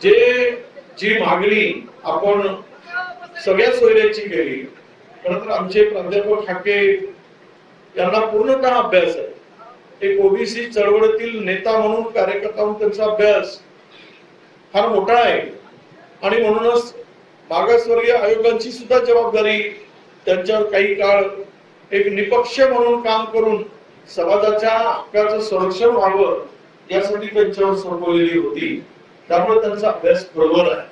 जे जी मागणी आपण सगळ्या सोयऱ्याची केली, खरं तर आमचे प्राध्यापक हाके यांना पूर्णतः अभ्यास आहे. एक ओबीसी चळवळीतील नेता म्हणून, कार्यकर्ता म्हणून त्यांचा अभ्यास फार मोठा आहे आणि म्हणूनच मागासवर्गीय आयोगाची सुद्धा जबाबदारी त्यांच्यावर काही काळ एक निपक्ष म्हणून काम करून समाजाच्या हक्काचं संरक्षण व्हावं यासाठी त्यांच्यावर सोपवलेली होती. त्यामुळे त्यांचा अभ्यास बरोबर आहे.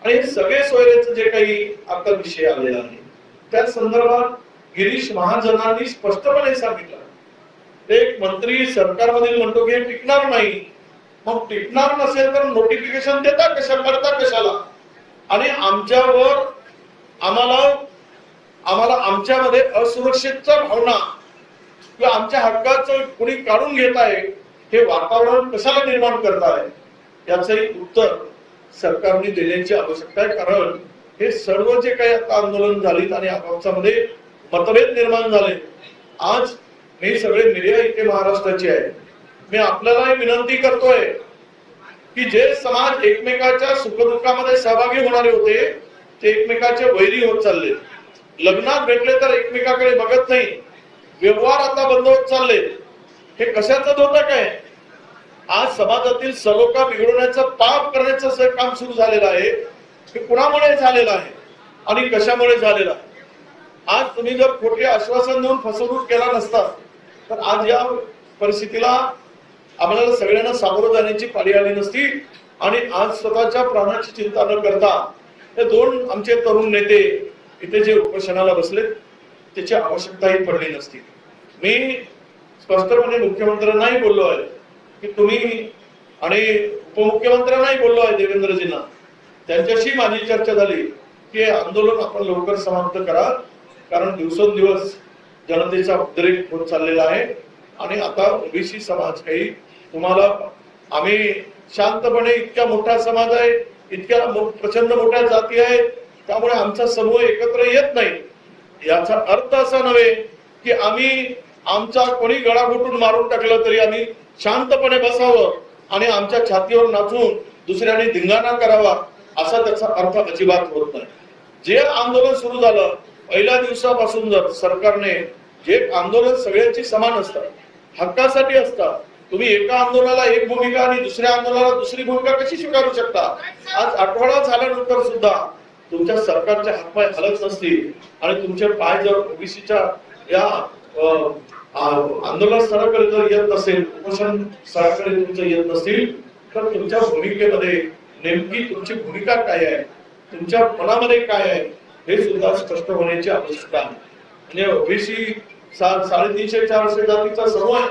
आणि हे सगळे सोयरेचं जे काही आता विषय आलेला आहे त्या संदर्भात गिरीश महाजनांनी स्पष्टपणे सांगितलं. एक मंत्री सरकारमधील म्हणतो की हे टिकणार नाही, मग टिकणार नसेल तर नोटिफिकेशन देता कशा, करता कशाला? आणि आमच्यावर आम्हाला आमच्यामध्ये असुरक्षितता भावना किंवा आमच्या हक्काचं कुणी काढून घेत आहे हे वातावरण कशाला निर्माण करत आहे याचंही उत्तर सरकारने देण्याची आवश्यकता आहे. कारण हे सर्व जे काही आता आंदोलन झालीत आणि आपापसामध्ये मतभेद निर्माण झाले, आज मी सगळे मीडिया इथे महाराष्ट्राची आहे, मी आपल्याला विनंती करतोय की जे समाज एकमेकाच्या सुखदुःखामध्ये सहभागी होणारे होते ते एकमेकाचे वैरी होत चालले. लग्नात भेटले तर एकमेकाकडे बघत नाही, व्यवहार आता बंद होत चालले. हे कशाचं धोतक आहे? आज समाजातील सलोखा बिघडवण्याचं, पाप करण्याचं जे काम सुरू झालेलं आहे हे कुणामुळे झालेलं आहे आणि कशामुळे झालेलं आहे? आज तुम्ही जर खोटे आश्वासन देऊन फसवणूक केला नसता तर आज या परिस्थितीला आम्हाला सगळ्यांना सामोरं जाण्याची पाळी आली नसती आणि आज स्वतःच्या प्राणाची चिंता न करता हे दोन आमचे तरुण नेते इथे जे उपोषणाला बसले त्याची आवश्यकताही पडली नसती. मी स्पष्टपणे मुख्यमंत्र्यांनाही बोललो आहे की तुम्ही, आणि उपमुख्यमंत्र्यांनाही बोललो आहे देवेंद्रजींना, त्यांच्याशी माझी चर्चा झाली की आंदोलन आपण लवकर समाप्त करा, कारण दिवसेंदिवस जनतेचा उद्रेक होत चाललेला आहे आणि आता ओबीसी समाज काही तुम्हाला, आम्ही शांतपणे, इतक्या मोठा समाज आहे, इतक्या प्रचंड मोठ्या जाती आहेत, त्यामुळे आमचा समूह एकत्र येत नाही. याचा अर्थ असा नव्हे की आम्ही आमचा कोणी गळा घोटून मारून टाकलं तरी आम्ही शांतपणे बसावं आणि आमच्या छातीवर नाचून दुसऱ्याने धिंगाणा करावा असा त्याचा अर्थ अजिबात होत नाही. जे आंदोलन सुरू झालं पहिल्या दिवसापासून, जर सरकारने जे आंदोलन सगळ्यांची समान असतात, हक्कासाठी असतात, तुम्ही एका आंदोलनाला एक भूमिका आणि दुसऱ्या आंदोलनाला दुसरी भूमिका कशी स्वीकारू शकता? आज आठवडा झाल्यानंतर सुद्धा तुमच्या सरकारचे हातपाय हलत नसतील आणि तुमचे पाय जर ओबीसीच्या या आंदोलन स्थळाकडे जर येत नसेल, उपोषण स्थळाकडे तुमचं येत नसतील, तर तुमच्या भूमिकेमध्ये नेमकी तुमची भूमिका काय आहे, तुमच्या मनामध्ये काय आहे हे सुद्धा स्पष्ट होण्याची आवश्यकता आहे. म्हणजे ओबीसी 350-400 जातीचा समूह आहे.